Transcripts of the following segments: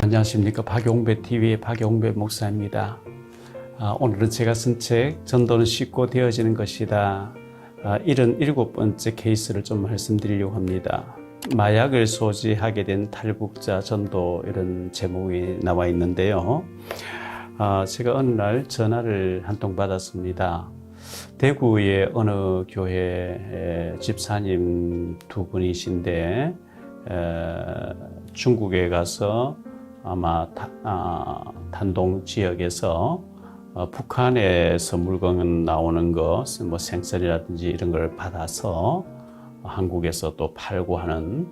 안녕하십니까. 박용배 TV의 박용배 목사입니다. 오늘은 제가 쓴 책 전도는 쉽고 되어지는 것이다 77번째 케이스를 좀 말씀드리려고 합니다. 마약을 소지하게 된 탈북자 전도, 이런 제목이 나와 있는데요. 제가 어느 날 전화를 한 통 받았습니다. 대구의 어느 교회 집사님 두 분이신데 중국에 가서 아마 단동 지역에서 북한에서 물건 나오는 거, 뭐 생선이라든지 이런 걸 받아서 한국에서 또 팔고 하는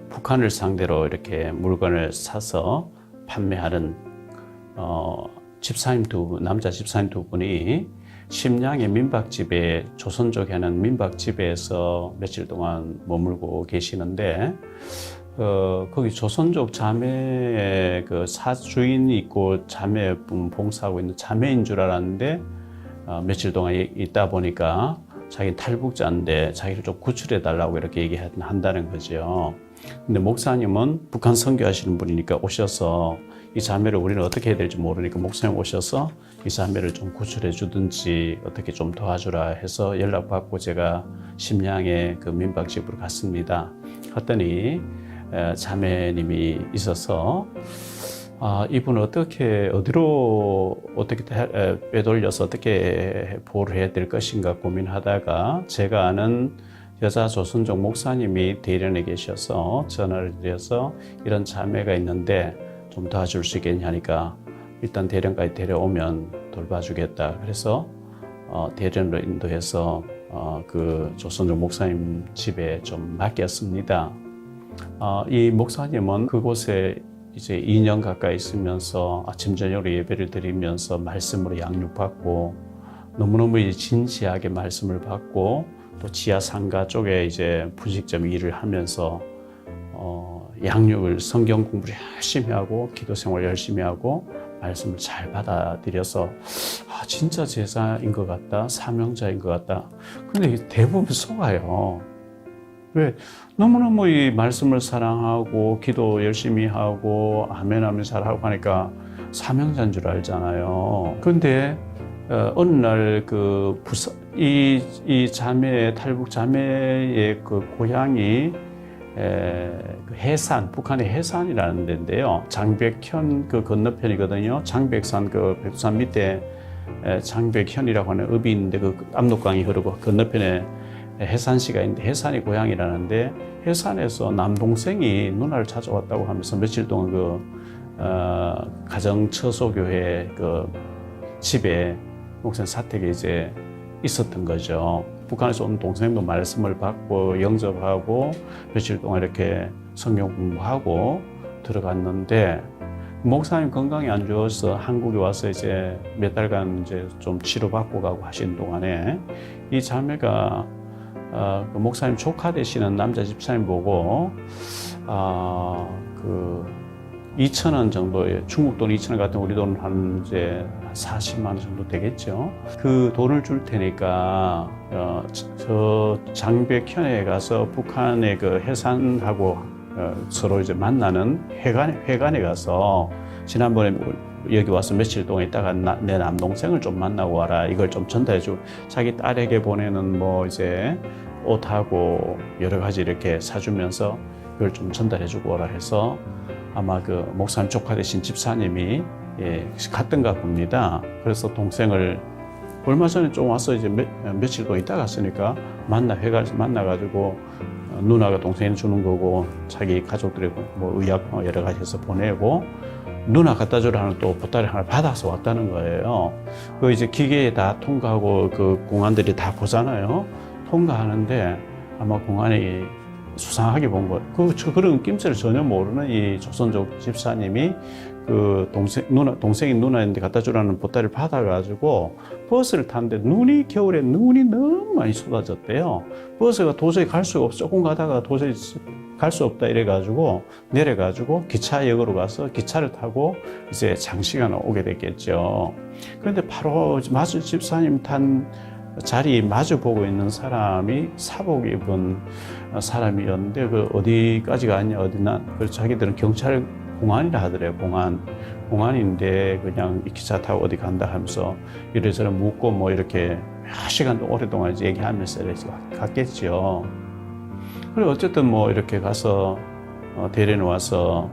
북한을 상대로 이렇게 물건을 사서 판매하는 남자 집사님 두 분이 심양의 민박집에, 조선족에 하는 민박집에서 며칠 동안 머물고 계시는데 거기 조선족 자매의 그 사주인이 있고 자매분 봉사하고 있는 자매인 줄 알았는데 며칠 동안 있다 보니까 자기 탈북자인데 자기를 좀 구출해 달라고 이렇게 얘기한다는 거죠. 근데 목사님은 북한 선교하시는 분이니까 오셔서 이 자매를 우리는 어떻게 해야 될지 모르니까 목사님 오셔서 이 자매를 좀 구출해 주든지 어떻게 좀 도와주라 해서 연락받고 제가 심양의 그 민박집으로 갔습니다. 갔더니 자매님이 있어서 이분을 어디로 빼돌려서 어떻게 보호를 해야 될 것인가 고민하다가 제가 아는 여자 조선족 목사님이 대련에 계셔서 전화를 드려서 이런 자매가 있는데 좀 도와줄 수 있겠냐 하니까 일단 대련까지 데려오면 돌봐주겠다. 그래서 대련으로 인도해서 그 조선족 목사님 집에 좀 맡겼습니다. 이 목사님은 그곳에 이제 2년 가까이 있으면서 아침 저녁으로 예배를 드리면서 말씀으로 양육받고 너무너무 진지하게 말씀을 받고 또 지하 상가 쪽에 이제 분식점 일을 하면서 양육을, 성경 공부를 열심히 하고 기도 생활 열심히 하고 말씀을 잘 받아들여서 진짜 제자인 것 같다, 사명자인 것 같다. 근데 대부분 속아요. 왜? 너무너무 이 말씀을 사랑하고 기도 열심히 하고 아멘하면 잘하고 하니까 사명자인 줄 알잖아요. 근데 어느 날 이 자매의, 탈북 자매의 그 고향이 그 해산, 북한의 해산이라는 데인데요. 장백현 그 건너편이거든요. 장백산 그 백두산 밑에 장백현이라고 하는 읍이 있는데 그 압록강이 흐르고 건너편에 해산시가 있는데 해산이 고향이라는데 해산에서 남동생이 누나를 찾아왔다고 하면서 며칠 동안 가정처소교회 그 집에 목사님 사택에 이제 있었던 거죠. 북한에서 온 동생도 말씀을 받고 영접하고 며칠 동안 이렇게 성경 공부하고 들어갔는데 목사님 건강이 안 좋아서 한국에 와서 이제 몇 달간 이제 좀 치료받고 가고 하신 동안에 이 자매가 그 목사님 조카 되시는 남자 집사님 보고 2,000원 정도의 중국 돈 2,000원 같은 우리 돈 한 이제 40만 원 정도 되겠죠. 그 돈을 줄 테니까 저 장백현에 가서 북한의 그 해산하고 서로 이제 만나는 회관에 가서 지난번에 여기 와서 며칠 동안 있다가 내 남동생을 좀 만나고 와라. 이걸 좀 전달해주고 자기 딸에게 보내는 뭐 이제 옷하고 여러 가지 이렇게 사주면서 이걸 좀 전달해주고 오라 해서 아마 그 목사님 조카 되신 집사님이 갔던가 봅니다. 그래서 동생을 얼마 전에 좀 와서 이제 며칠 동안 있다 갔으니까 회관에서 만나가지고 누나가 동생이 주는 거고 자기 가족들이 뭐 의약 여러 가지 해서 보내고 누나 갖다 주라는 또 보따리 하나 받아서 왔다는 거예요. 그 이제 기계에 다 통과하고 그 공안들이 다 보잖아요. 통과하는데 아마 공안이 수상하게 본 거예요. 그런 낌새를 전혀 모르는 이 조선족 집사님이 그 동생이 누나인데 갖다 주라는 보따리를 받아가지고 버스를 탔는데 겨울에 눈이 너무 많이 쏟아졌대요. 버스가 도저히 갈 수가 없어. 조금 가다가 도저히 갈 수 없다 이래가지고 내려가지고 기차역으로 가서 기차를 타고 이제 장시간 오게 됐겠죠. 그런데 바로 마주 집사님 탄 자리 마주 보고 있는 사람이 사복 입은 사람이었는데 그 어디까지 갔냐 어디나 그래서 자기들은 경찰 공안이라 하더래요. 공안인데 그냥 기차 타고 어디 간다 하면서 이래저래 묻고 뭐 이렇게 몇 시간도 오랫동안 이제 얘기하면서 이렇게 갔겠죠. 그리고 어쨌든 뭐 이렇게 가서 대련에 와서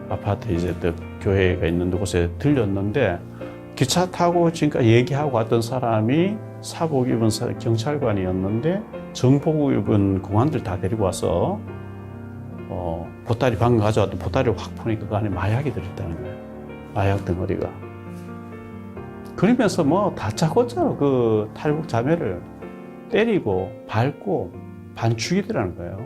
아파트 이제 또 교회가 있는 곳에 들렸는데 기차 타고 지금까지 얘기하고 왔던 사람이 사복 입은 경찰관이었는데 정복 입은 공안들 다 데리고 와서 보따리 방금 가져왔던 보따리를 확 푸니까 그 안에 마약이 들어있다는 거예요. 마약 덩어리가. 그러면서 뭐 다짜고짜 그 탈북 자매를 때리고 밟고 반죽이더라는 거예요.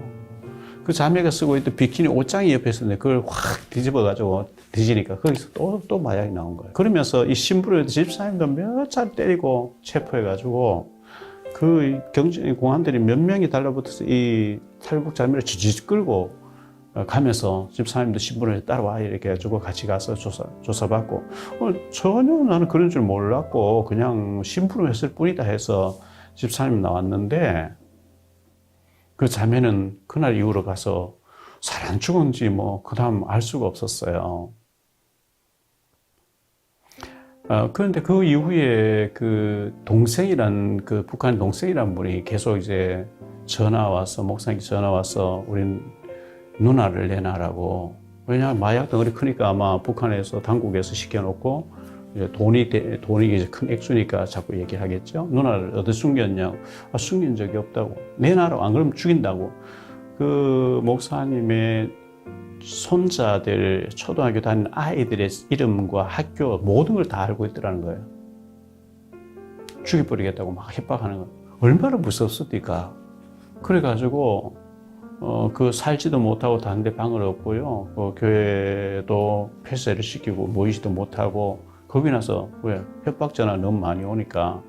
그 자매가 쓰고 있던 비키니 옷장이 옆에 있었는데 그걸 확 뒤집어가지고 뒤지니까 거기서 또 마약이 나온 거예요. 그러면서 이 신부를 집사님도 몇 차례 때리고 체포해가지고 그 공안들이 몇 명이 달라붙어서 이 탈북 자매를 지지 끌고 가면서 집사님도 신부를 따라와 이렇게 해가지고 같이 가서 조사받고 전혀 나는 그런 줄 몰랐고 그냥 심부름 했을 뿐이다 해서 집사님 나왔는데 그 자매는 그날 이후로 가서 살안 죽은지 뭐 그 다음 알 수가 없었어요. 그런데 그 이후에 그 동생이란 그 북한 동생이란 분이 계속 이제 전화 와서 목사님께 전화 와서 우린 누나를 내놔라고. 왜냐하면 마약 덩어리 크니까 아마 북한에서 당국에서 시켜놓고 이제 돈이 이제 큰 액수니까 자꾸 얘기하겠죠. 누나를 어디 숨겼냐고. 숨긴 적이 없다고. 내놔라. 안 그러면 죽인다고. 그 목사님의 손자들, 초등학교 다니는 아이들의 이름과 학교 모든 걸 다 알고 있더라는 거예요. 죽여버리겠다고 막 협박하는 거예요. 얼마나 무섭습니까? 그래가지고 그 살지도 못하고 다른 데 방을 얻고요. 교회도 폐쇄를 시키고 모이지도 못하고 겁이 나서 왜 협박 전화 너무 많이 오니까.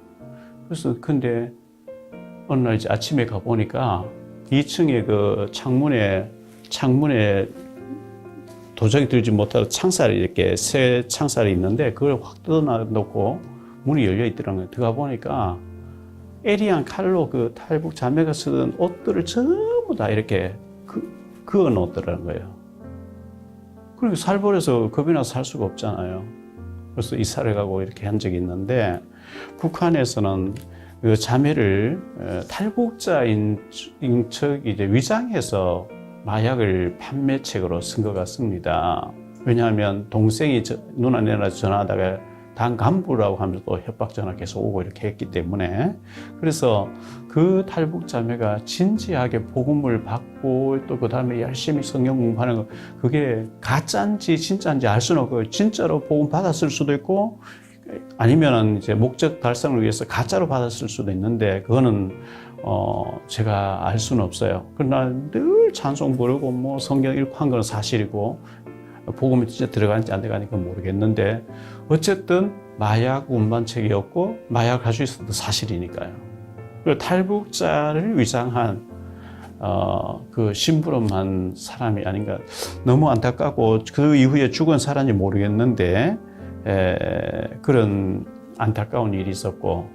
그래서 근데 어느 날 이제 아침에 가 보니까 2층에 그 창문에 도저히 들지 못하고 창살이 이렇게 새 창살이 있는데 그걸 확 뜯어놓고 문이 열려 있더라고요. 들어가 보니까 에리안 칼로 그 탈북 자매가 쓰던 옷들을 전부 다 이렇게 그어 놓더라는 거예요. 그리고 살벌해서 겁이 나서 살 수가 없잖아요. 그래서 이사를 가고 이렇게 한 적이 있는데 북한에서는 그 자매를 탈북자인 척 이제 위장해서 마약을 판매책으로 쓴 것 같습니다. 왜냐하면 동생이 누나 내놔 전화하다가 당 간부라고 하면서 또 협박 전화 계속 오고 이렇게 했기 때문에 그래서 그 탈북 자매가 진지하게 복음을 받고 또 그 다음에 열심히 성경 공부하는 거 그게 가짜인지 진짜인지 알 수는 없고 진짜로 복음 받았을 수도 있고 아니면은 이제 목적 달성을 위해서 가짜로 받았을 수도 있는데 그거는 제가 알 수는 없어요. 그러나 늘 찬송 부르고 뭐 성경 읽고 한 건 사실이고 복음이 진짜 들어가는지 안 들어가는지 모르겠는데 어쨌든 마약 운반책이었고 마약 가지고 있었던 사실이니까요. 그리고 탈북자를 위장한 그 심부름한 사람이 아닌가 너무 안타깝고 그 이후에 죽은 사람인지 모르겠는데 그런 안타까운 일이 있었고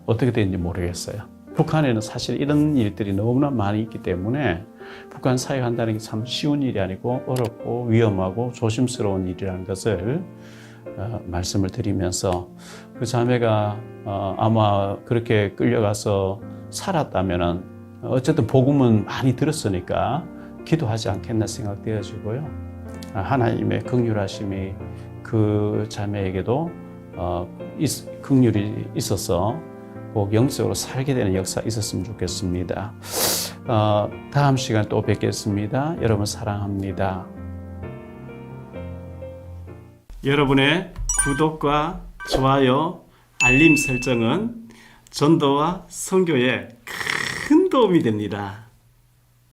어떻게 됐는지 모르겠어요. 북한에는 사실 이런 일들이 너무나 많이 있기 때문에 북한 사역한다는 게 참 쉬운 일이 아니고 어렵고 위험하고 조심스러운 일이라는 것을 말씀을 드리면서 그 자매가 아마 그렇게 끌려가서 살았다면은 어쨌든 복음은 많이 들었으니까 기도하지 않겠나 생각되어지고요. 하나님의 긍휼하심이 그 자매에게도 긍휼이 있어서 꼭 영적으로 살게 되는 역사 있었으면 좋겠습니다. 다음 시간 또 뵙겠습니다. 여러분 사랑합니다. 여러분의 구독과 좋아요, 알림 설정은 전도와 선교에 큰 도움이 됩니다.